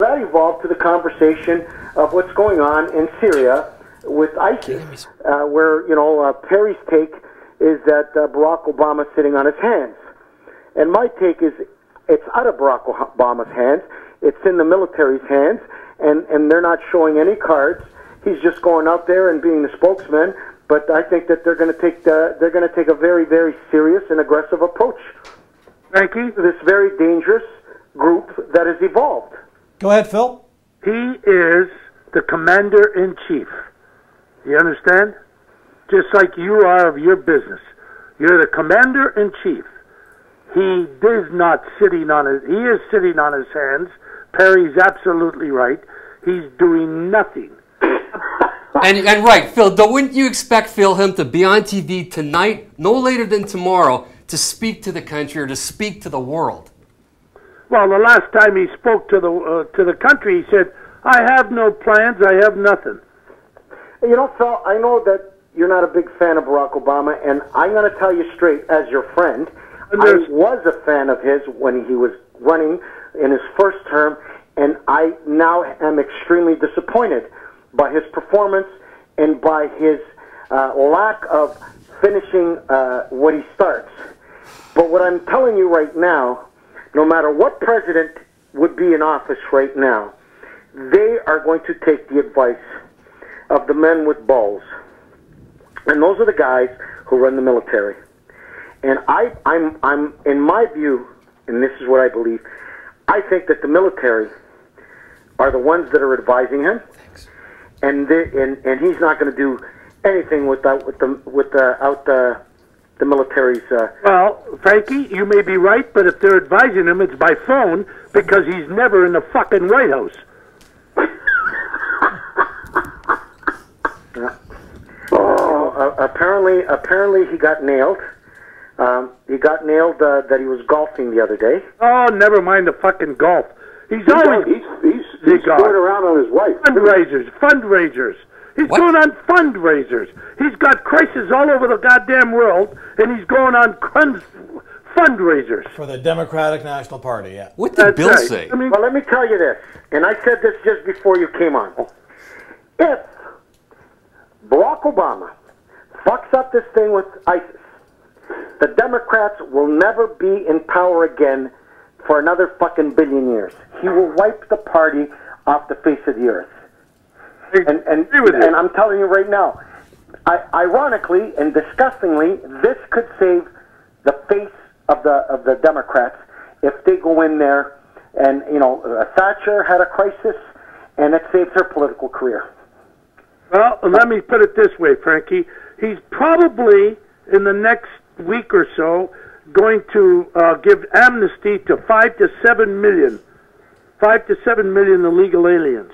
That evolved to the conversation of what's going on in Syria with ISIS, where, Perry's take is that Barack Obama's sitting on his hands. And my take is it's out of Barack Obama's hands. It's in the military's hands, and they're not showing any cards. He's just going out there and being the spokesman. But I think that they're going to take a very, very serious and aggressive approach. Thank you. This very dangerous group that has evolved. Go ahead, Phil. He is the commander-in-chief. You understand? Just like you are of your business. You're the commander-in-chief. He is not sitting on his... He is sitting on his hands. Perry's absolutely right. He's doing nothing. And right, Phil, wouldn't you expect, Phil, him to be on TV tonight, no later than tomorrow, to speak to the country or to speak to the world? Well, the last time he spoke to the country, he said, "I have no plans, I have nothing." Phil, I know that you're not a big fan of Barack Obama, and I'm going to tell you straight, as your friend, I was a fan of his when he was running in his first term, and I now am extremely disappointed by his performance and by his lack of finishing what he starts. But what I'm telling you right now, no matter what president would be in office right now, they are going to take the advice of the men with balls. And those are the guys who run the military. And I'm in my view, and this is what I believe, I think that the military are the ones that are advising him. And he's not going to do anything without the military's. Well, Frankie, you may be right, but if they're advising him, it's by phone because he's never in the fucking White House. Apparently he got nailed. He got nailed that he was golfing the other day. Oh, never mind the fucking golf. He's going around on his wife. Fundraisers. He's going on fundraisers. He's got crises all over the goddamn world, and he's going on fundraisers. For the Democratic National Party, yeah. What did Bill say? Well, let me tell you this, and I said this just before you came on. If Barack Obama fucks up this thing with ISIS, the Democrats will never be in power again for another fucking billion years. He will wipe the party off the face of the earth. And I'm telling you right now, ironically and disgustingly, this could save the face of the Democrats if they go in there and, Thatcher had a crisis and it saved her political career. Well, let me put it this way, Frankie. He's probably, in the next week or so, going to give amnesty to 5 to 7 million illegal aliens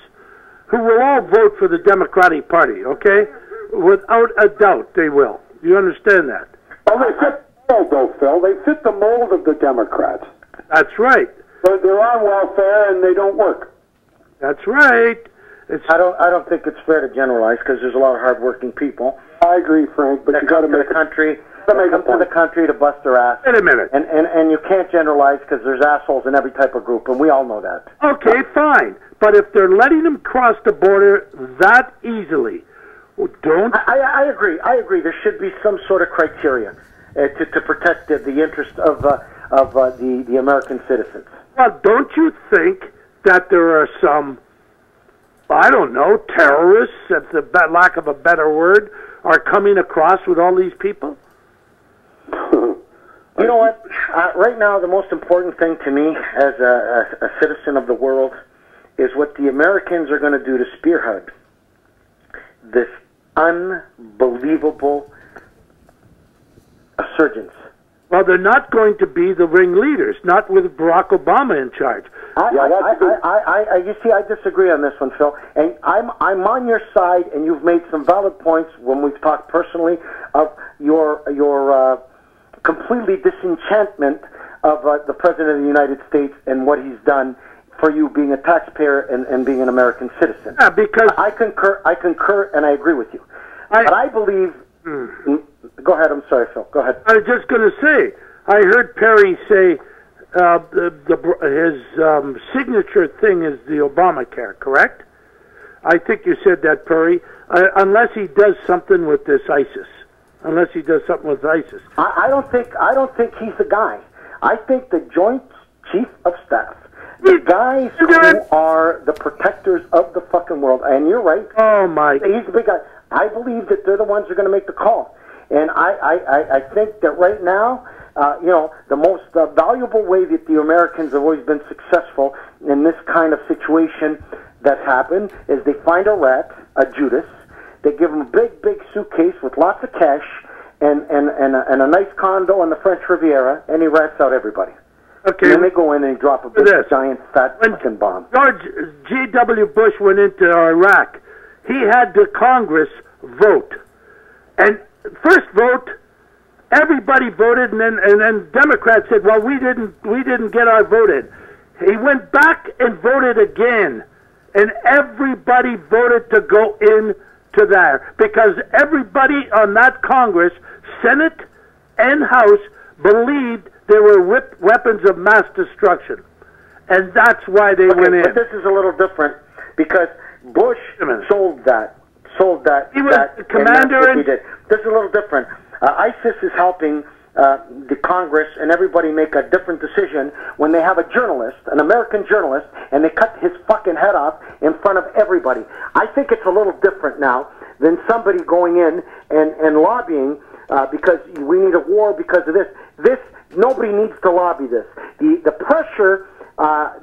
who will all vote for the Democratic Party, okay? Without a doubt, they will. You understand that? Well, they fit the mold, though, Phil. They fit the mold of the Democrats. That's right. They're on welfare and they don't work. That's right. I don't think it's fair to generalize because there's a lot of hardworking people. I agree, Frank, but you got to make the country. Come to the country to bust their ass. Wait a minute. And you can't generalize because there's assholes in every type of group, and we all know that. Okay, fine. But if they're letting them cross the border that easily, don't... I agree. I agree. There should be some sort of criteria to protect the interest of the American citizens. Well, don't you think that there are some, I don't know, terrorists, that's the lack of a better word, are coming across with all these people? You know what? Right now, the most important thing to me as a citizen of the world is what the Americans are going to do to spearhead this unbelievable resurgence. Well, they're not going to be the ringleaders, not with Barack Obama in charge. You see, I disagree on this one, Phil. And I'm on your side, and you've made some valid points when we've talked personally of your completely disenchantment of the President of the United States and what he's done for you being a taxpayer and being an American citizen. Yeah, because... I concur, and I agree with you. But I believe... Go ahead, I'm sorry, Phil. Go ahead. I was just going to say, I heard Perry say his signature thing is the Obamacare, correct? I think you said that, Perry. Unless he does something with this ISIS. Unless he does something with ISIS. I don't think he's the guy. I think the Joint Chief of Staff, the guys who are the protectors of the fucking world, and you're right. Oh my! He's the big guy. I believe that they're the ones who are going to make the call, and I think that right now, the most valuable way that the Americans have always been successful in this kind of situation that's happened is they find a rat, a Judas. They give him a big suitcase with lots of cash and a nice condo on the French Riviera, and he rats out everybody. Okay. And then they go in and drop a big, giant, fat fucking bomb. George G.W. Bush went into Iraq. He had the Congress vote. And first vote, everybody voted, and then Democrats said, well, we didn't get our vote in. He went back and voted again. And everybody voted to go in to there because everybody on that Congress, Senate and House, believed there were weapons of mass destruction, and that's why they went in. But this is a little different because Bush sold that. He was the commander, and he did. This is a little different. ISIS is helping the Congress and everybody make a different decision when they have a journalist, an American journalist, and they cut his fucking head off in front of everybody. I think it's a little different now than somebody going in and lobbying because we need a war because of this. Nobody needs to lobby this. The pressure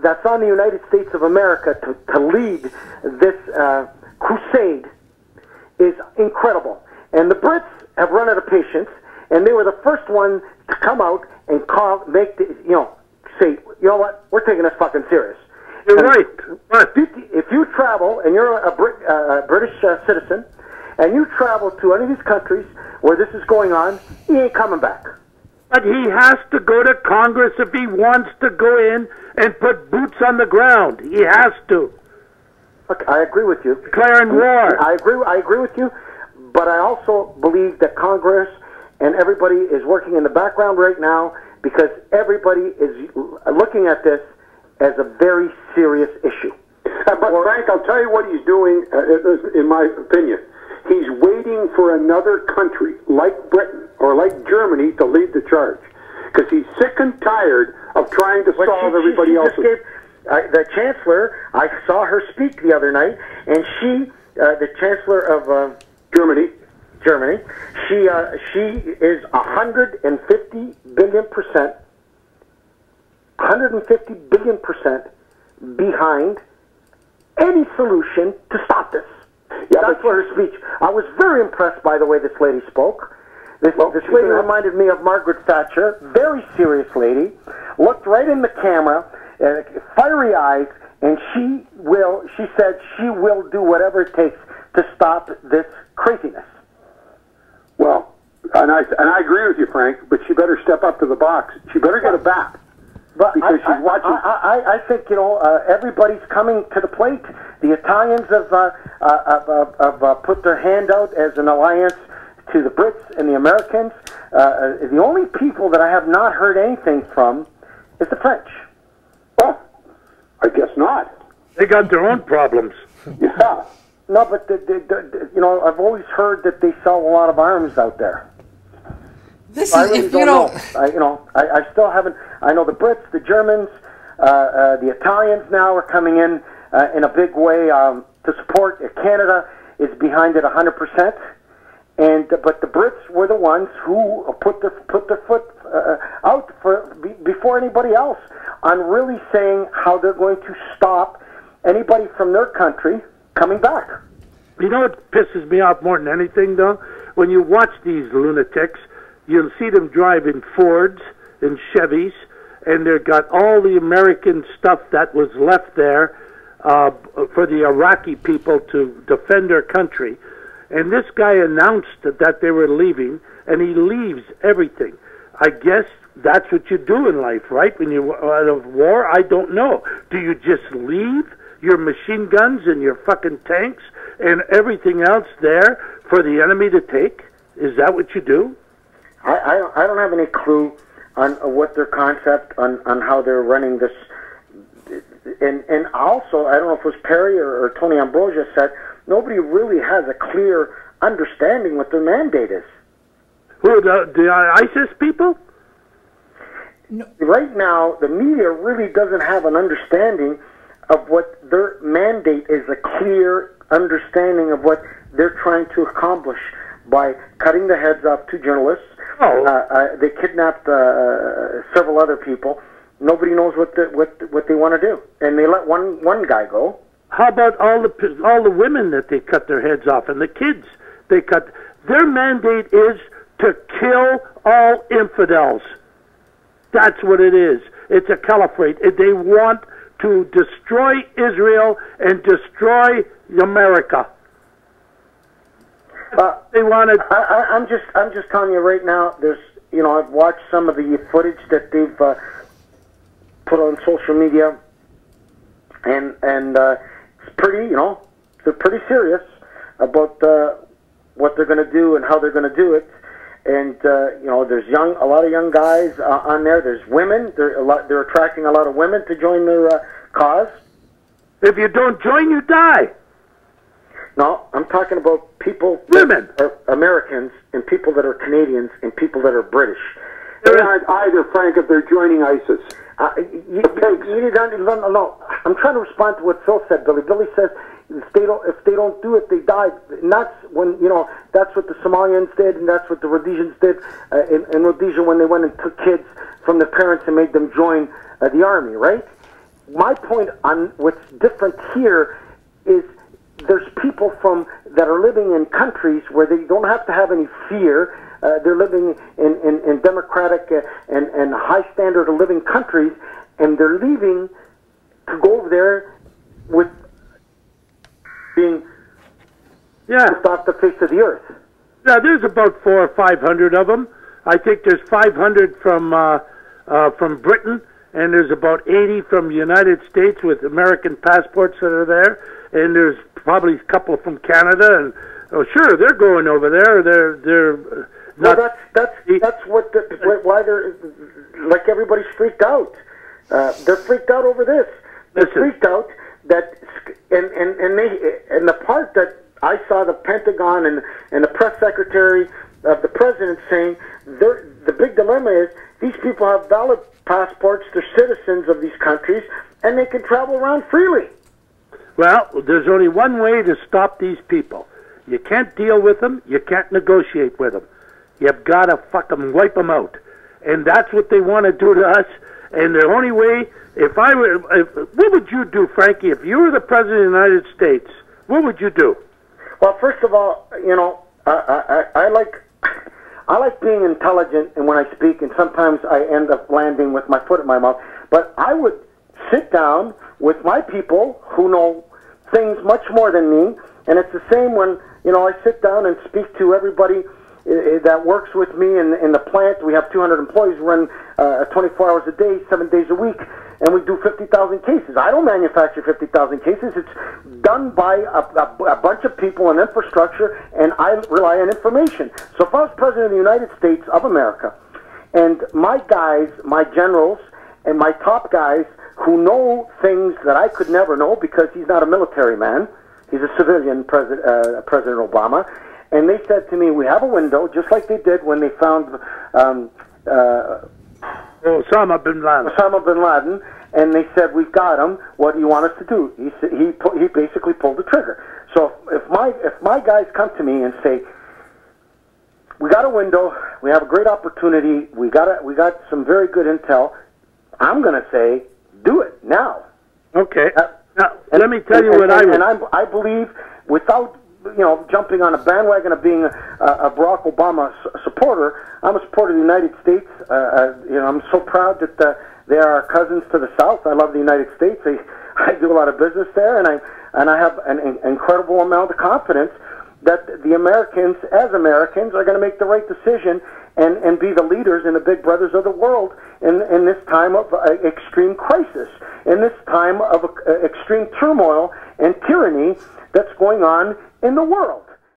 that's on the United States of America to lead this crusade is incredible. And the Brits have run out of patience. And they were the first one to come out and say, you know what, we're taking this fucking serious. You're right. If you travel, and you're a British citizen, and you travel to any of these countries where this is going on, he ain't coming back. But he has to go to Congress if he wants to go in and put boots on the ground. He has to. Look, I agree with you. Declaring war. I agree with you, but I also believe that Congress and everybody is working in the background right now because everybody is looking at this as a very serious issue. But Frank, I'll tell you what he's doing, in my opinion. He's waiting for another country, like Britain or like Germany, to lead the charge. Because he's sick and tired of trying to solve everybody else's. The Chancellor, I saw her speak the other night, and she, the Chancellor of Germany, she is 150 billion% behind any solution to stop this. Yeah, that's what her speech. I was very impressed by the way this lady spoke. This lady reminded me of Margaret Thatcher. Very serious lady. Looked right in the camera, fiery eyes, and she said she will do whatever it takes to stop this craziness. Well, and I agree with you, Frank, but she better step up to the box. She better get a bat. But because she's watching. I think everybody's coming to the plate. The Italians have put their hand out as an alliance to the Brits and the Americans. The only people that I have not heard anything from is the French. Well, I guess not. They got their own problems. Yeah. No, but I've always heard that they sell a lot of arms out there. This is if you don't. I still haven't. I know the Brits, the Germans, the Italians now are coming in a big way to support. Canada is behind it 100%. But the Brits were the ones who put their foot out before anybody else on really saying how they're going to stop anybody from their country coming back. You know what pisses me off more than anything, though? When you watch these lunatics, you'll see them driving Fords and Chevys, and they've got all the American stuff that was left there for the Iraqi people to defend their country. And this guy announced that they were leaving, and he leaves everything. I guess that's what you do in life, right? When you're out of war, I don't know. Do you just leave your machine guns and your fucking tanks and everything else there for the enemy to take? Is that what you do? I don't have any clue. on what their concept on how they're running this. And also, I don't know if it was Perry or Tony Ambrosia said, nobody really has a clear understanding what their mandate is. Who, the ISIS people? No. Right now, the media really doesn't have an understanding of what their mandate is, a clear understanding of what they're trying to accomplish by cutting the heads off two journalists. They kidnapped several other people. Nobody knows what they want to do, and they let one guy go. How about all the women that they cut their heads off, and the kids they cut? Their mandate is to kill all infidels. That's what it is. It's a caliphate. They want to destroy Israel and destroy America. They wanted. I'm just telling you right now. There's, I've watched some of the footage that they've put on social media, and it's pretty. They're pretty serious about what they're going to do and how they're going to do it. And there's a lot of young guys on there. There's women. They're attracting a lot of women to join their cause. If you don't join, you die. No, I'm talking about people, women, that are Americans, and people that are Canadians, and people that are British. They aren't either, Frank, if they're joining ISIS. No, I'm trying to respond to what Phil said, Billy. Billy says if they don't do it, they die. And that's when that's what the Somalians did, and that's what the Rhodesians did in Rhodesia when they went and took kids from their parents and made them join the army. Right? My point on what's different here is there's people that are living in countries where they don't have to have any fear. They're living in democratic and high standard of living countries, and they're leaving to go over there with being pushed off the face of the earth. Yeah, there's about 400 or 500 of them. I think there's 500 from Britain, and there's about 80 from the United States with American passports that are there, and there's probably a couple from Canada. And sure, they're going over there. They're not. Well, that's why they're like everybody's freaked out. They're freaked out over this. They're freaked out that and the part that I saw the Pentagon and the press secretary of the president saying the big dilemma is these people have valid passports, they're citizens of these countries, and they can travel around freely. Well, there's only one way to stop these people. You can't deal with them. You can't negotiate with them. You've got to fucking wipe them out. And that's what they want to do to us. And the only way, what would you do, Frankie, if you were the President of the United States? What would you do? Well, first of all, I like being intelligent, and when I speak, and sometimes I end up landing with my foot in my mouth. But I would sit down with my people who know things much more than me, and it's the same when I sit down and speak to everybody that works with me in the plant. We have 200 employees, run 24 hours a day, 7 days a week, and we do 50,000 cases. I don't manufacture 50,000 cases. It's done by a bunch of people and infrastructure, and I rely on information. So if I was President of the United States of America, and my guys, my generals, and my top guys who know things that I could never know because he's not a military man, he's a civilian, President Obama, and they said to me, we have a window, just like they did when they found Osama bin Laden, and they said, we've got him, what do you want us to do? He basically pulled the trigger. So if my guys come to me and say, we got a window, we have a great opportunity, we got some very good intel, I'm going to say, do it now. Okay. Now, let me tell you what I would. And I believe, without jumping on a bandwagon of being a Barack Obama supporter, I'm a supporter of the United States. I'm so proud that they are our cousins to the south. I love the United States. I do a lot of business there, and I have an incredible amount of confidence that the Americans, as Americans, are going to make the right decision and be the leaders and the big brothers of the world in this time of extreme crisis, in this time of extreme turmoil and tyranny that's going on in the world.